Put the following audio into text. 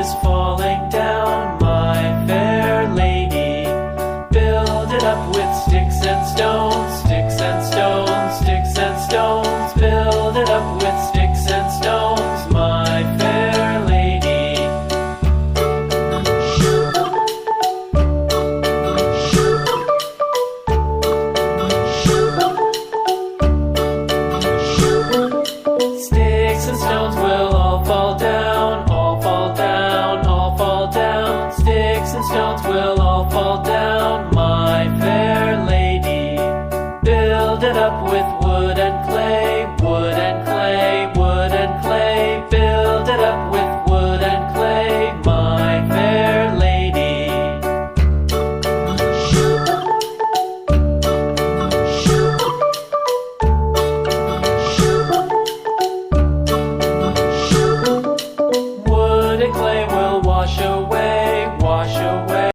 is falling down, my fair lady. Build it up with sticks and stones, sticks and stones, sticks and stones. Build it up with sticks and stones, my fair lady. Sticks and stones will all fall down, all fall down, all fall down. Sticks and stones will all fall down, my fair lady. Build it up with wood and clay, wood and clay,